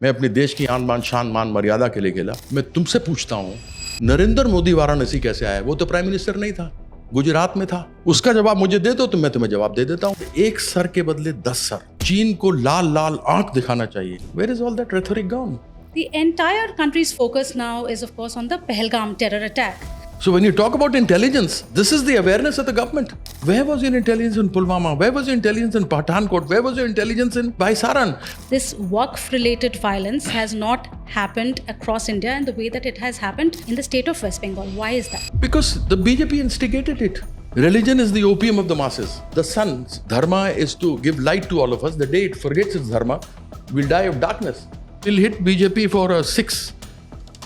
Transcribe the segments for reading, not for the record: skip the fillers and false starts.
मैं अपने देश की आन बान शान मान मर्यादा के लिए खेला। मैं तुमसे पूछता हूँ, नरेंद्र मोदी वाराणसी कैसे आया? वो तो प्राइम मिनिस्टर नहीं था, गुजरात में था। उसका जवाब मुझे दे दो तो मैं तुम्हें जवाब दे देता हूँ। एक सर के बदले 10 सर। चीन को लाल लाल आंख दिखाना चाहिए। Where is all that rhetoric gone? The entire country's focus now is, of course, on the Pahalgam terror attack. So when you talk about intelligence, this is the awareness of the government. Where was your intelligence in Pulwama? Where was your intelligence in Pathankot? Where was your intelligence in Baisaran? This Waqf-related violence has not happened across India in the way that it has happened in the state of West Bengal. Why is that? Because the BJP instigated it. Religion is the opium of the masses. The sun's dharma is to give light to all of us. The day it forgets its dharma, we'll die of darkness. We'll hit BJP for a 6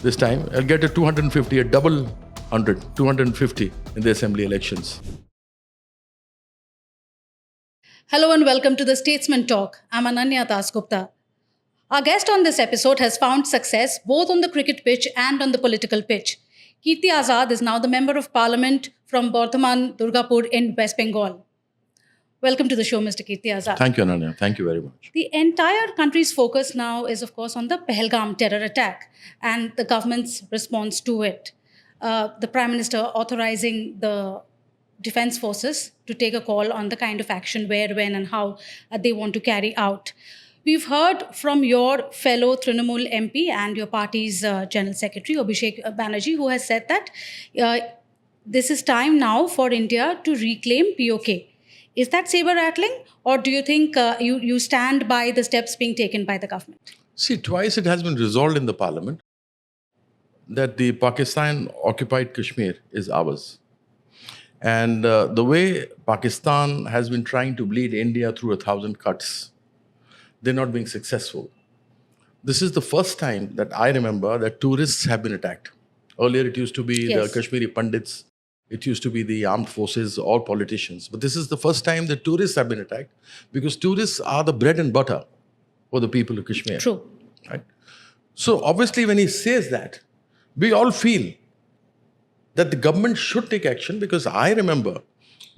this time. I'll get a 250, a double 100, 250 in the assembly elections. Hello and welcome to the Statesman Talk. I'm Ananya Dasgupta. Our guest on this episode has found success both on the cricket pitch and on the political pitch. Kirti Azad is now the Member of Parliament from Bardhaman-Durgapur in West Bengal. Welcome to the show, Mr. Kirti Azad. Thank you, Ananya. Thank you very much. The entire country's focus now is, of course, on the Pahalgam terror attack and the government's response to it. The Prime Minister authorizing the defense forces to take a call on the kind of action, where, when, and how they want to carry out. We've heard from your fellow Trinamool MP and your party's General Secretary, Abhishek Banerjee, who has said that this is time now for India to reclaim POK. Is that saber-rattling, or do you think you stand by the steps being taken by the government? See, twice it has been resolved in the parliament that the Pakistan-occupied Kashmir is ours. And the way Pakistan has been trying to bleed India through 1,000 cuts, they're not being successful. This is the first time that I remember that tourists have been attacked. Earlier it used to be Yes. the Kashmiri Pandits, it used to be the armed forces or politicians. But this is the first time that tourists have been attacked, because tourists are the bread and butter for the people of Kashmir. True. Right? So obviously when he says that, we all feel that the government should take action, because I remember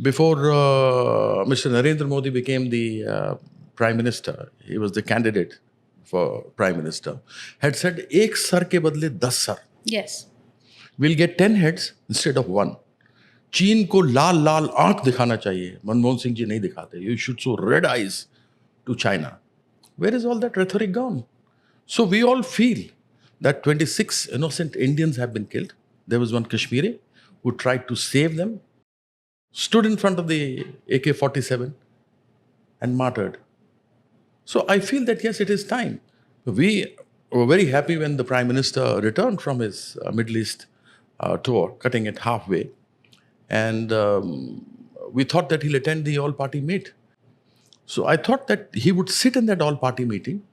before Mr. Narendra Modi became the Prime Minister, he was the candidate for Prime Minister, had said, "Ek sar ke badle 10 sar." Yes. We'll get 10 heads instead of 1. चीन को लाल लाल आंख दिखाना चाहिए. मनमोहन सिंह जी नहीं दिखाते. You should show red eyes to China. Where is all that rhetoric gone? So we all feel that 26 innocent Indians have been killed. There was one Kashmiri who tried to save them, stood in front of the AK-47 and martyred. So I feel that yes, it is time. We were very happy when the Prime Minister returned from his Middle East tour, cutting it halfway. And we thought that he'll attend the all-party meet. So I thought that he would sit in that all-party meeting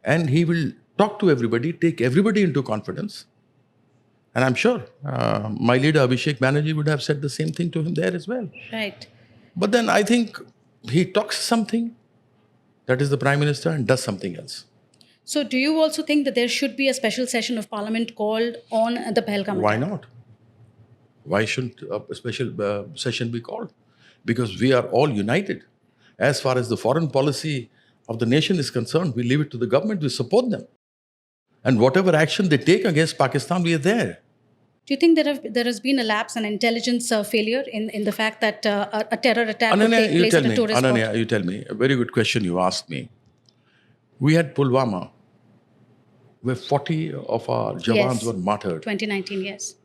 and he will talk to everybody, take everybody into confidence. And I'm sure my leader Abhishek Banerjee would have said the same thing to him there as well. Right. But then I think he talks something, that is the Prime Minister, and does something else. So do you also think that there should be a special session of Parliament called on the Pahalgam Why attack? not? Why shouldn't a special session be called? Because we are all united. As far as the foreign policy of the nation is concerned, we leave it to the government, we support them. And whatever action they take against Pakistan, we are there. Do you think there has been a lapse and intelligence failure in the fact that a terror attack would Ananya, take place at a tourist spot? Ananya, you tell me. A very good question you asked me. We had Pulwama, where 40 of our Jawans Yes. were martyred. 2019, yes.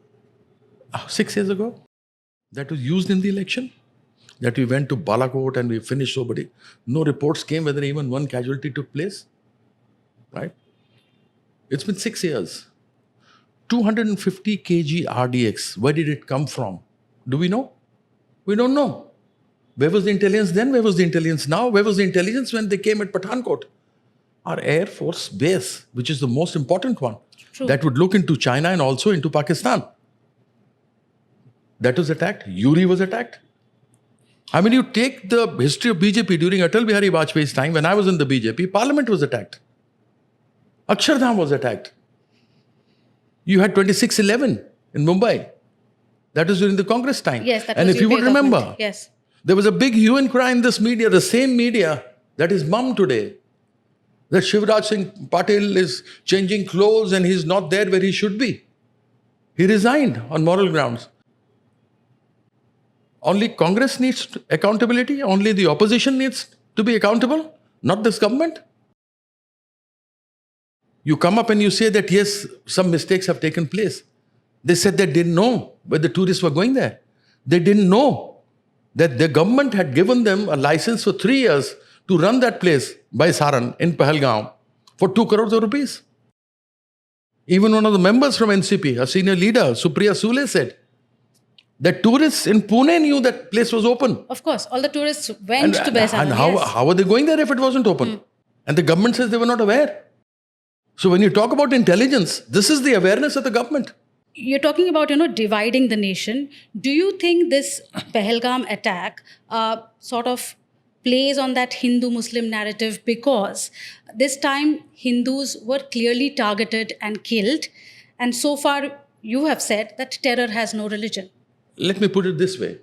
6 years ago. That was used in the election. That we went to Balakot and we finished somebody. No reports came whether even one casualty took place. Right? It's been 6 years. 250 kg RDX. Where did it come from? Do we know? We don't know. Where was the intelligence then? Where was the intelligence now? Where was the intelligence when they came at Pathankot? Our Air Force base, which is the most important one, True. that would look into China and also into Pakistan. That was attacked. Uri was attacked. I mean, you take the history of BJP during Atal Bihari Vajpayee's time, when I was in the BJP, Parliament was attacked. Akshardham was attacked. You had 26/11 in Mumbai. That was during the Congress time. Yes, that and was if you UPA would government. remember, Yes. there was a big hue and cry in this media, the same media that is mum today, that Shivraj Singh Patil is changing clothes and he's not there where he should be. He resigned on moral grounds. Only Congress needs accountability, only the opposition needs to be accountable, not this government. You come up and you say that yes, some mistakes have taken place. They said they didn't know where the tourists were going there. They didn't know that the government had given them a license for 3 years to run that place by Saran in Pahalgam for 2 crores of rupees. Even one of the members from NCP, a senior leader, Supriya Sule, said that tourists in Pune knew that place was open. Of course, all the tourists went to Baisaran. And how were they going there if it wasn't open? And the government says they were not aware. So when you talk about intelligence, this is the awareness of the government. You're talking about, dividing the nation. Do you think this Pahalgam attack sort of plays on that Hindu-Muslim narrative, because this time Hindus were clearly targeted and killed, and so far you have said that terror has no religion? Let me put it this way.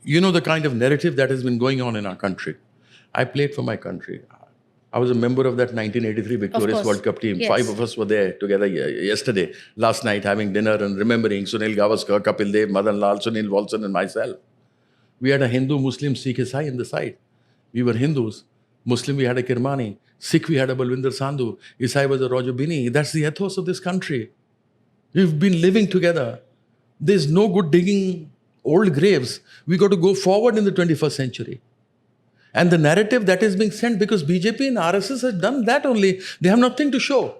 You know the kind of narrative that has been going on in our country. I played for my country. I was a member of that 1983 Victorious World Cup team. Yes. 5 of us were there together yesterday, last night, having dinner and remembering Sunil Gavaskar, Kapil Dev, Madan Lal, Sunil Walson and myself. We had a Hindu, Muslim, Sikh Isai in the side. We were Hindus. Muslim, we had a Kirmani. Sikh, we had a Balwinder Sandhu. Isai was a Roger Bini. That's the ethos of this country. We've been living together. There's no good digging old graves. We got to go forward in the 21st century. And the narrative that is being sent, because BJP and RSS has done that only, they have nothing to show.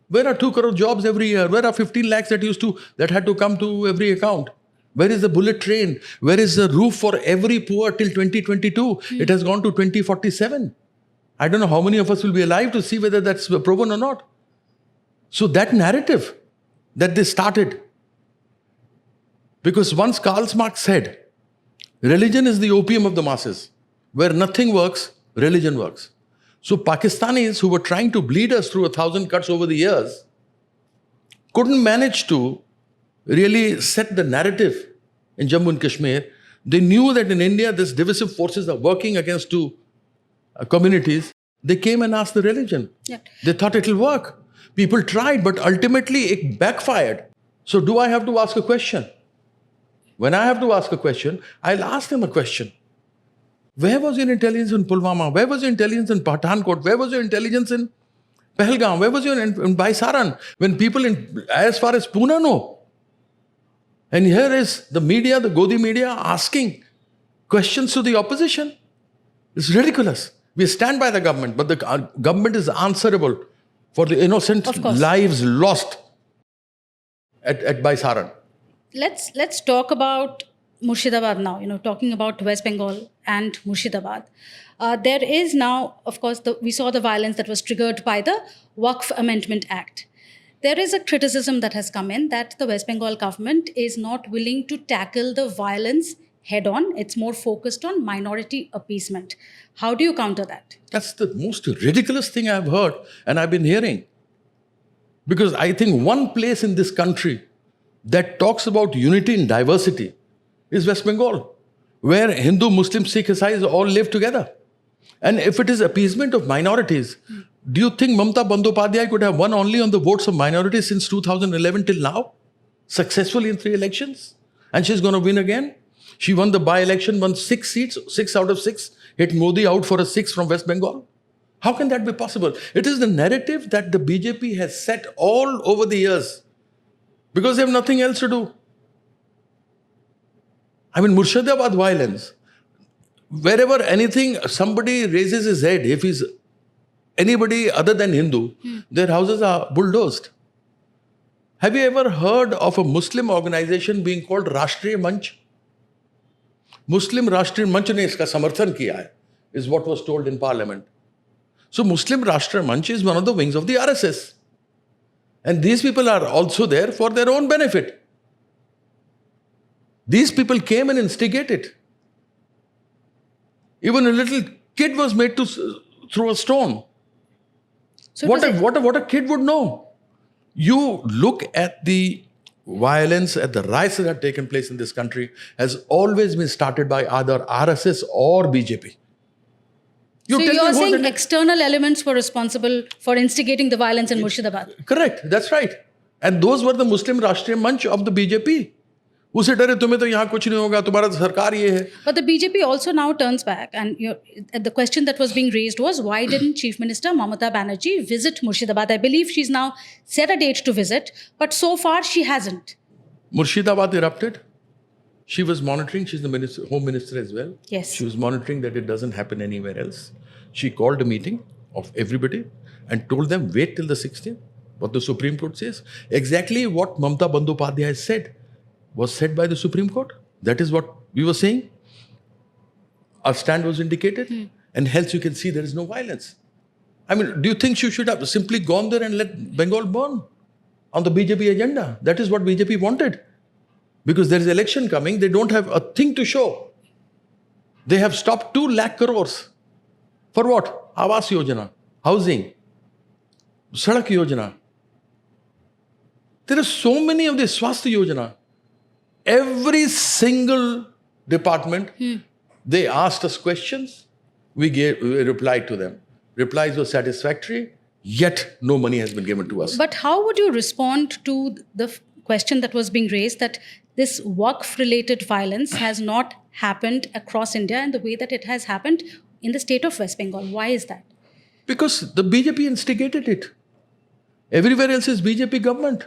Where are 2 crore jobs every year? Where are 15 lakhs that had to come to every account? Where is the bullet train? Where is the roof for every poor till 2022? It has gone to 2047. I don't know how many of us will be alive to see whether that's proven or not. So that narrative that they started, because once Karl Marx said, religion is the opium of the masses. Where nothing works, religion works. So Pakistanis who were trying to bleed us through 1,000 cuts over the years couldn't manage to really set the narrative in Jammu and Kashmir. They knew that in India, these divisive forces are working against two communities. They came and asked the religion. Yeah. They thought it will work. People tried, but ultimately it backfired. So do I have to ask a question? When I have to ask a question, I'll ask them a question. Where was your intelligence in Pulwama? Where was your intelligence in Pathankot? Where was your intelligence in Pahalgam? Where was your in Baisaran? When people as far as Pune know. And here is the media, the Godi media, asking questions to the opposition. It's ridiculous. We stand by the government, but the government is answerable for the innocent lives lost at Baisaran. Let's talk about Murshidabad now, talking about West Bengal and Murshidabad. There is now, of course, we saw the violence that was triggered by the Waqf Amendment Act. There is a criticism that has come in that the West Bengal government is not willing to tackle the violence head on. It's more focused on minority appeasement. How do you counter that? That's the most ridiculous thing I've heard and I've been hearing. Because I think one place in this country that talks about unity in diversity is West Bengal, where Hindu, Muslim, Sikh, Isais all live together. And if it is appeasement of minorities, do you think Mamata Banerjee could have won only on the votes of minorities since 2011 till now? Successfully in 3 elections? And she's going to win again? She won the by-election, won 6 seats, 6 out of 6, hit Modi out for a 6 from West Bengal. How can that be possible? It is the narrative that the BJP has set all over the years because they have nothing else to do. I mean, Murshidabad violence, wherever somebody raises his head, if he's anybody other than Hindu, their houses are bulldozed. Have you ever heard of a Muslim organization being called Rashtriya Manch? Muslim Rashtriya Manch ne iska samarthan kiya hai, is what was told in parliament. So Muslim Rashtriya Manch is one of the wings of the RSS. And these people are also there for their own benefit. These people came and instigated. Even a little kid was made to throw a stone. So what a kid would know. You look at the violence, at the riots that have taken place in this country has always been started by either RSS or BJP. You So tell me you're who's saying in it. external elements were responsible for instigating the violence in Murshidabad? Correct, that's right. And those were the Muslim Rashtriya Manch of the BJP. who said, "अरे तुम्हें तो यहाँ कुछ नहीं होगा, तुम्हारा सरकार ये है." But the BJP also now turns back, and the question that was being raised was, why didn't Chief Minister Mamata Banerjee visit Murshidabad? I believe she's now set a date to visit, but so far she hasn't. Murshidabad erupted. She was monitoring. She's the home minister as well. Yes. She was monitoring that it doesn't happen anywhere else. She called a meeting of everybody and told them, wait till the 16th, what the Supreme Court says. Exactly what Mamata Bandyopadhyay said was said by the Supreme Court. That is what we were saying. Our stand was indicated. And hence you can see there is no violence. I mean, do you think she should have simply gone there and let Bengal burn on the BJP agenda? That is what BJP wanted. Because there is election coming, they don't have a thing to show. They have stopped 2 lakh crores. For what? Awas Yojana, housing, Sadak Yojana. There are so many of these Swasthya Yojana. Every single department, they asked us questions, we replied to them. Replies were satisfactory, yet no money has been given to us. But how would you respond to the question that was being raised that this Waqf-related violence has not happened across India in the way that it has happened in the state of West Bengal? Why is that? Because the BJP instigated it. Everywhere else is BJP government.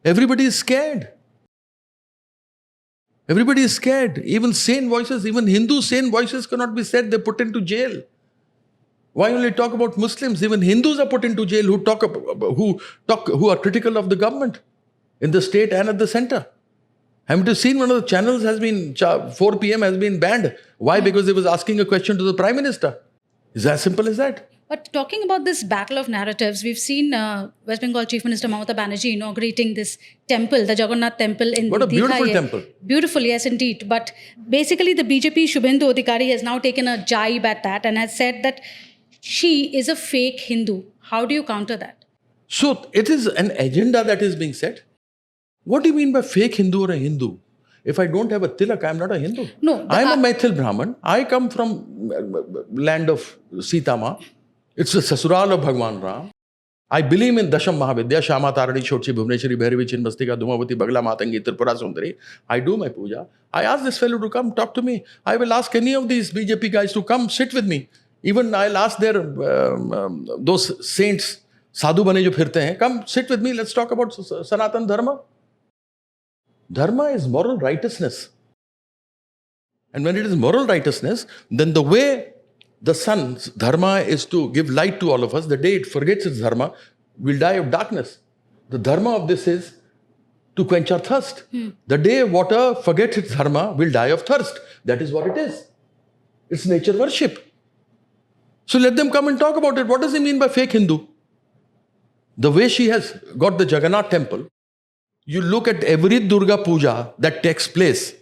Everybody is scared. Everybody is scared. Even sane voices, even Hindu sane voices cannot be said. They're put into jail. Why only talk about Muslims? Even Hindus are put into jail who are critical of the government in the state and at the center. Haven't you seen one of the channels has been 4 p.m. has been banned? Why? Because he was asking a question to the Prime Minister. It's as simple as that. But talking about this battle of narratives, we've seen West Bengal Chief Minister Mamata Banerjee inaugurating this temple, the Jagannath temple in What a beautiful Dikha. temple. Beautiful, yes, indeed. But basically, the BJP Shubhendu Adhikari has now taken a jibe at that and has said that she is a fake Hindu. How do you counter that? So it is an agenda that is being set. What do you mean by fake Hindu or a Hindu? If I don't have a tilak, I am not a Hindu. No, I am a Maithil Brahman. I come from land of Sitama. It's the Sasural of Bhagwan Ram. I believe in Dasham Mahavidya, Shama Tarani, Chotchi, Bhuvneshwari, Bhairavi, Chinmastika, Dhumavati, Bagla Matangi, Tripura Sundari. I do my puja. I ask this fellow to come talk to me. I will ask any of these BJP guys to come sit with me. Even I'll ask those saints, sadhu bane jo phirte hain, come sit with me. Let's talk about Sanatan Dharma. Dharma is moral righteousness. And when it is moral righteousness, then the way the sun's dharma is to give light to all of us, the day it forgets its dharma, we'll die of darkness. The dharma of this is to quench our thirst. The day water forgets its dharma, we'll die of thirst. That is what it is. It's nature worship. So let them come and talk about it. What does he mean by fake Hindu? The way she has got the Jagannath temple, you look at every Durga Puja that takes place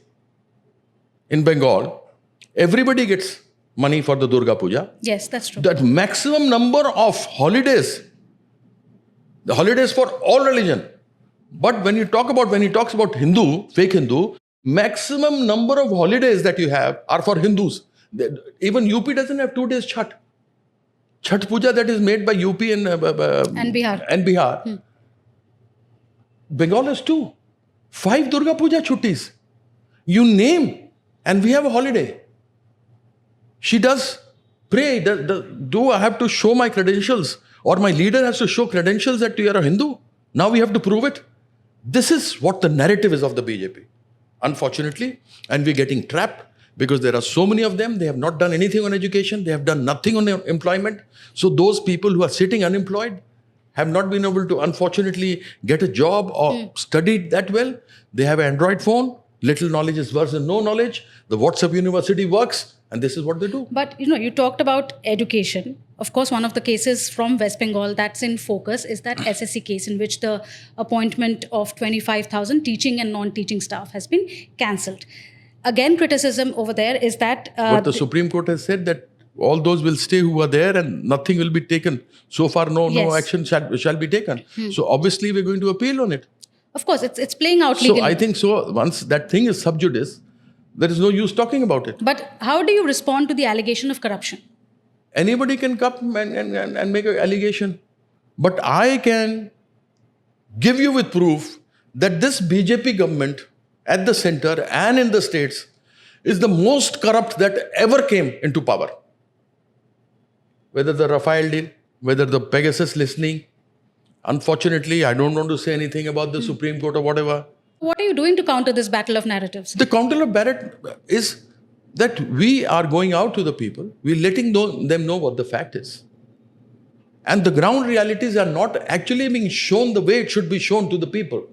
in Bengal, everybody gets money for the Durga Puja. Yes, that's true. That maximum number of holidays, the holidays for all religion. But when he talks about Hindu, fake Hindu, maximum number of holidays that you have are for Hindus. Even UP doesn't have 2 days Chhat. Chhat Puja that is made by UP and Bihar. Bengal has 2. 5 Durga Puja chuttis. You name and we have a holiday. She does pray. Do I have to show my credentials? Or my leader has to show credentials that you are a Hindu? Now we have to prove it. This is what the narrative is of the BJP. Unfortunately, and we're getting trapped because there are so many of them. They have not done anything on education. They have done nothing on employment. So those people who are sitting unemployed have not been able to, unfortunately, get a job or studied that well. They have an Android phone. Little knowledge is worse than no knowledge. The WhatsApp university works. And this is what they do. But, you talked about education. Of course, one of the cases from West Bengal that's in focus is that SSC case in which the appointment of 25,000 teaching and non-teaching staff has been cancelled. Again, criticism over there is that... But the Supreme Court has said that all those will stay who are there and nothing will be taken. So far, no action shall be taken. So obviously, we're going to appeal on it. Of course, it's playing out legally. So I think once that thing is sub judice, there is no use talking about it. But how do you respond to the allegation of corruption? Anybody can come and make an allegation. But I can give you with proof that this BJP government at the center and in the states is the most corrupt that ever came into power. Whether the Rafale deal, whether the Pegasus listening. Unfortunately, I don't want to say anything about the Supreme Court or whatever. What are you doing to counter this battle of narratives? The counter of Barrett is that we are going out to the people, we're letting them know what the fact is. And the ground realities are not actually being shown the way it should be shown to the people.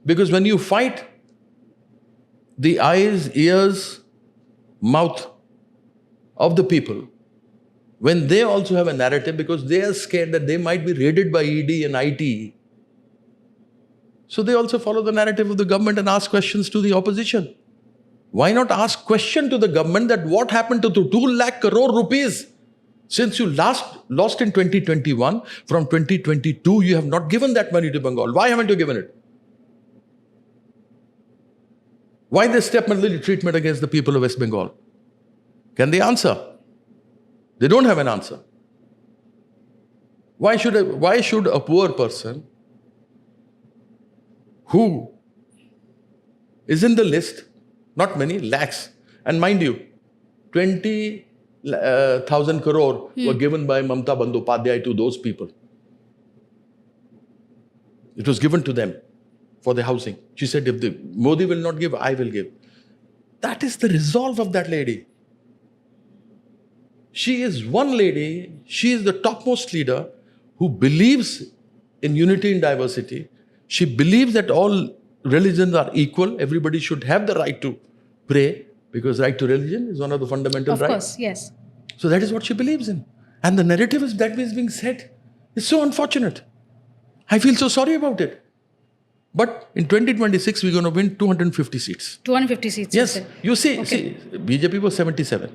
Because when you fight the eyes, ears, mouth of the people, when they also have a narrative because they are scared that they might be raided by ED and IT, so they also follow the narrative of the government and ask questions to the opposition. Why not ask question to the government that what happened to the 2 lakh crore rupees since you lost in 2021, from 2022 you have not given that money to Bengal. Why haven't you given it? Why this stepmotherly treatment against the people of West Bengal? Can they answer? They don't have an answer. Why should a poor person who is in the list, not many, lakhs, and mind you, 20,000 crore were given by Mamata Banerjee to those people. It was given to them for the housing. She said, if the Modi will not give, I will give. That is the resolve of that lady. She is one lady, she is the topmost leader who believes in unity and diversity. She believes that all religions are equal. Everybody should have the right to pray because right to religion is one of the fundamental rights. Of course, yes. So that is what she believes in. And the narrative is that is being said. It's so unfortunate. I feel so sorry about it. But in 2026, we're going to win 250 seats. 250 seats. Yes. You see, Okay. BJP was 77.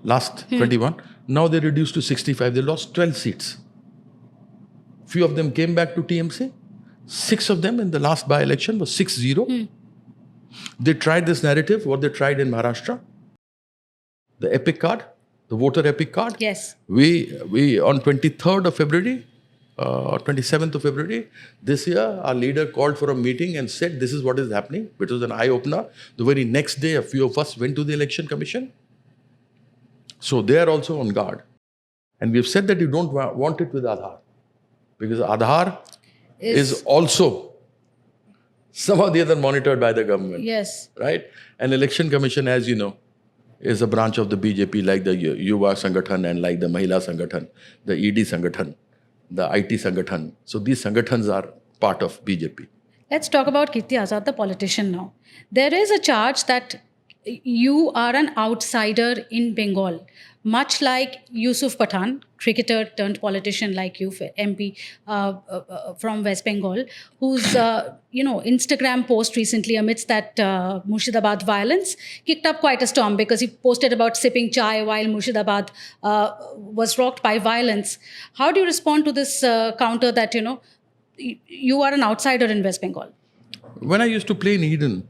Last 21. Now they reduced to 65. They lost 12 seats. Few of them came back to TMC. 6 of them in the last by-election was 6-0. They tried this narrative, what they tried in Maharashtra. The epic card, the voter epic card. Yes. We on 23rd of February, or 27th of February, this year, our leader called for a meeting and said, this is what is happening. It was an eye-opener. The very next day, a few of us went to the Election Commission. So they are also on guard. And we've said that you don't want it with Aadhaar. Because Aadhaar is also some of the other monitored by the government. Yes. Right? And Election Commission, as you know, is a branch of the BJP like the Yuva Sangathan and like the Mahila Sangathan, the ED Sangathan, the IT Sangathan. So these Sangathans are part of BJP. Let's talk about Kirti Azad, the politician now. There is a charge that you are an outsider in Bengal, much like Yusuf Pathan, cricketer turned politician like you, MP from West Bengal, whose Instagram post recently amidst that Murshidabad violence kicked up quite a storm because he posted about sipping chai while Murshidabad was rocked by violence. How do you respond to this counter that, you are an outsider in West Bengal? When I used to play in Eden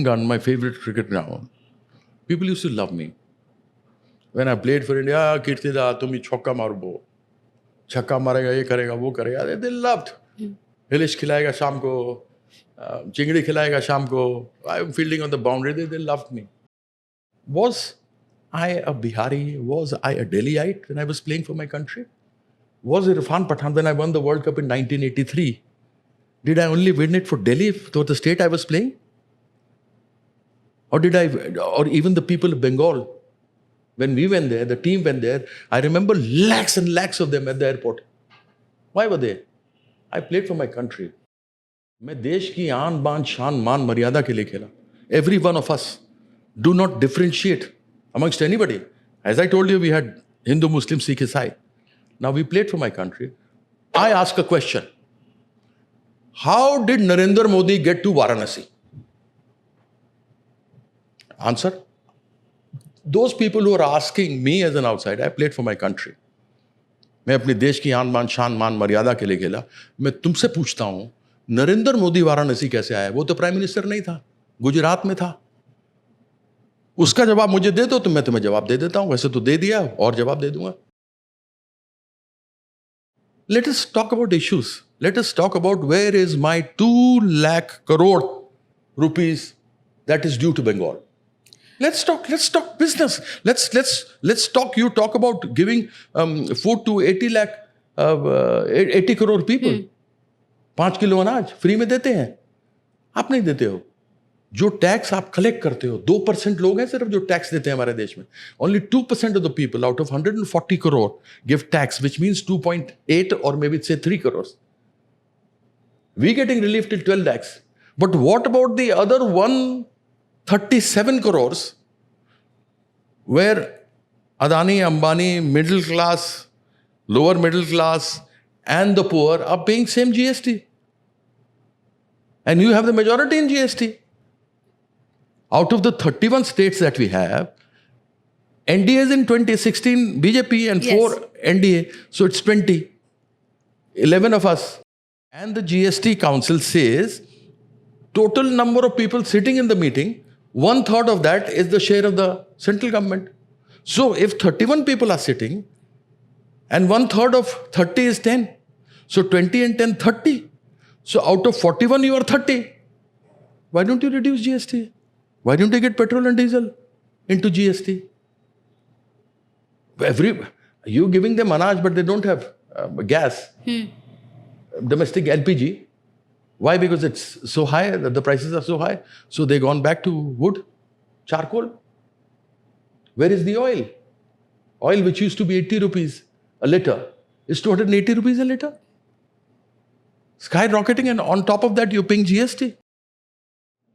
Garden, my favorite cricket ground, people used to love me. When I played for India, Kirti da, tumi chokka marbo. Chakka marega, ye karega, wo karega. They loved. Hilish khilayega sham ko, chingdi khilayega sham ko. I'm fielding on the boundary. They loved me. Was I a Bihari? Was I a Delhiite when I was playing for my country? Was Irfan Pathan when I won the World Cup in 1983? Did I only win it for Delhi, for the state I was playing? Or even the people of Bengal, when we went there, the team went there, I remember lakhs and lakhs of them at the airport. Why were they? I played for my country. मैं देश की आन बान शान मान मर्यादा के लिए खेला. Every one of us do not differentiate amongst anybody. As I told you, we had Hindu, Muslim, Sikh, Isai. Now we played for my country. I ask a question. How did Narendra Modi get to Varanasi? Answer. Those people who are asking me as an outsider, I played for my country. मैं अपने देश की आन बान शान मान मर्यादा के लिए खेला. मैं तुमसे पूछता हूं, नरेंद्र मोदी वाराणसी कैसे आया? वो तो प्राइम मिनिस्टर नहीं था, गुजरात में था. उसका जवाब मुझे दे दो तो मैं तुम्हें जवाब दे देता हूं, वैसे तो दे दिया और जवाब दे दूंगा. Let us talk about issues. Let us talk about where is my 2 lakh crore rupees that is due to Bengal. Let's talk business. Let's talk. You talk about giving food to 80 lakh, 80 crore people. 5 kilo अनाज free में देते हैं, आप नहीं देते हो. जो tax आप कलेक्ट करते हो, 2% लोग हैं सिर्फ जो टैक्स देते हैं हमारे देश में. Only 2% of the people out of 140 crore give tax, which means 2.8 or maybe say 3 crores. We getting relief till 12 lakhs. But what about the other 137 crores where Adani, Ambani, middle class, lower middle class and the poor are paying same GST? And you have the majority in GST. Out of the 31 states that we have, NDA is in 2016 BJP and 4 NDA, so it's 20. 11 of us. And the GST Council says total number of people sitting in the meeting, 1/3 of that is the share of the central government. So if 31 people are sitting and 1/3 of 30 is 10, so 20 and 10, 30. So out of 41 you are 30. Why don't you reduce GST? Why don't they get petrol and diesel into GST? You giving them anaj, but they don't have gas, domestic LPG. Why? Because it's so high, the prices are so high. So they gone back to wood, charcoal. Where is the oil? Oil which used to be 80 rupees a liter is 280 rupees a liter. Skyrocketing, and on top of that you're paying GST.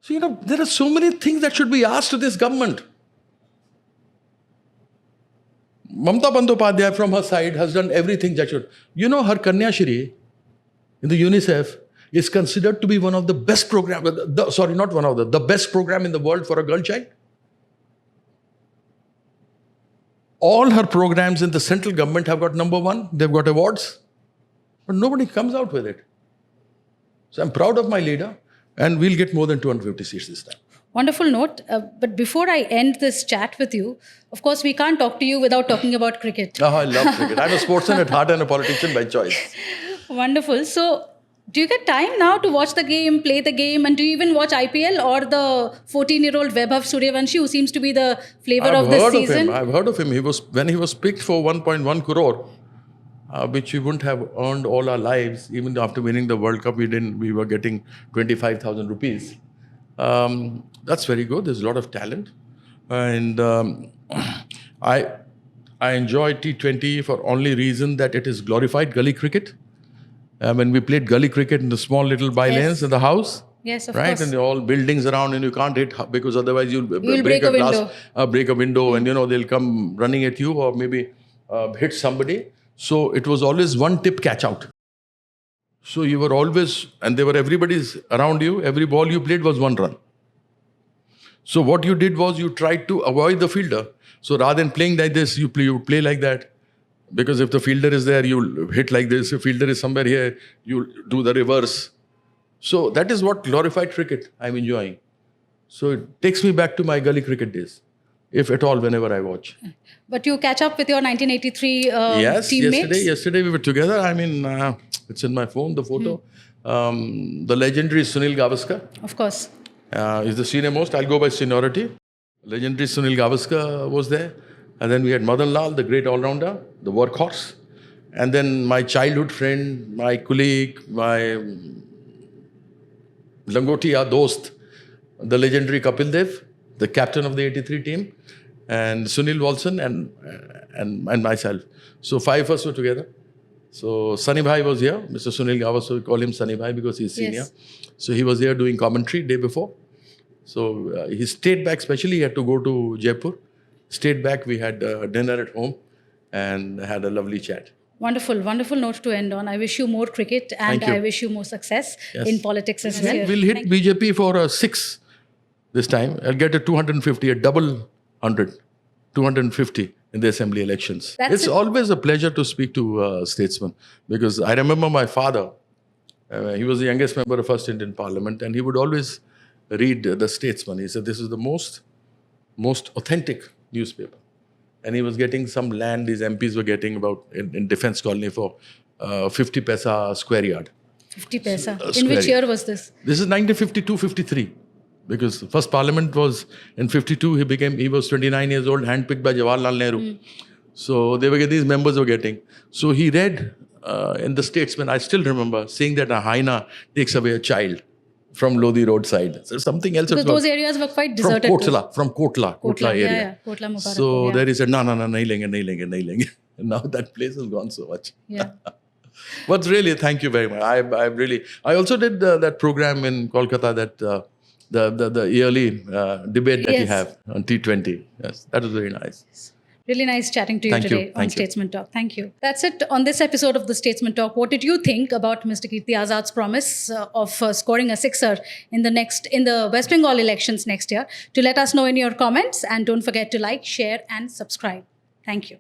So, there are so many things that should be asked to this government. Mamata Banerjee from her side has done everything that should. Her Kanya Shri in the UNICEF is considered to be one of the best program. Not one of the best program in the world for a girl child. All her programs in the central government have got number 1. They've got awards. But nobody comes out with it. So I'm proud of my leader. And we'll get more than 250 seats this time. Wonderful note. But before I end this chat with you, of course, we can't talk to you without talking about cricket. Oh, I love cricket. I'm a sportsman at heart and a politician by choice. Wonderful. So, do you get time now to watch the game, play the game, and do you even watch IPL or the 14-year-old Vaibhav Suryavanshi, who seems to be the flavor of this season? I've heard of him. When he was picked for 1.1 crore, which we wouldn't have earned all our lives. Even after winning the World Cup, we were getting 25,000 rupees. That's very good. There's a lot of talent. And I enjoy T20 for only reason that it is glorified gully cricket. When we played gully cricket in the small little by-lanes in the house. Yes, of right? course. And all buildings around and you can't hit because otherwise you'll break a glass, window. break a window and they'll come running at you or maybe hit somebody. So it was always one tip catch out. So you were always, and everybody's around you, every ball you played was one run. So what you did was you tried to avoid the fielder. So rather than playing like this, you play like that. Because if the fielder is there, you'll hit like this. If fielder is somewhere here, you'll do the reverse. So that is what glorified cricket I'm enjoying. So it takes me back to my gully cricket days. If at all, whenever I watch. But you catch up with your 1983 teammates? Yesterday we were together. It's in my phone, the photo. The legendary Sunil Gavaskar. Of course. Is the senior most. I'll go by seniority. Legendary Sunil Gavaskar was there. And then we had Madan Lal, the great all-rounder, the workhorse. And then my childhood friend, my colleague, my Langotia dost, the legendary Kapil Dev, the captain of the 83 team, and Sunil Walson and myself. So 5 of us were together. So Sunny Bhai was here, Mr. Sunil Gavaskar, we call him Sunny Bhai because he's senior. Yes. So he was here doing commentary day before. So he stayed back, especially he had to go to Jaipur. Stayed back, we had dinner at home and had a lovely chat. Wonderful, wonderful note to end on. I wish you more cricket and I wish you more success in politics as well. We'll hit BJP for 6 this time. I'll get a 250, a double 100, 250 in the assembly elections. It's always a pleasure to speak to Statesman because I remember my father, he was the youngest member of First Indian Parliament and he would always read the Statesman. He said, this is the most most authentic newspaper. And he was getting some land, these MPs were getting about in defense colony for 50 paisa square yard. 50 paisa. In Square which year was this? This is 1952-53. Because the first parliament was in 52, he was 29 years old, handpicked by Jawaharlal Nehru. So they were these members were getting. So he read in the Statesman, I still remember, saying that a hyena takes away a child from Lodi roadside. So something else. Because those areas were quite deserted. From Kotla area. Yeah. Kotla Mubarakpur. So there he said, no, nahi lenge. And now that place has gone so much. Yeah. But really, thank you very much. I also did that program in Kolkata, that the yearly debate that you have on T20. Yes, that was very nice. Really nice chatting to you today on Statesman Talk. Thank you. That's it on this episode of the Statesman Talk. What did you think about Mr. Kirti Azad's promise of scoring a sixer in the West Bengal elections next year? To let us know in your comments, and don't forget to like, share and subscribe. Thank you.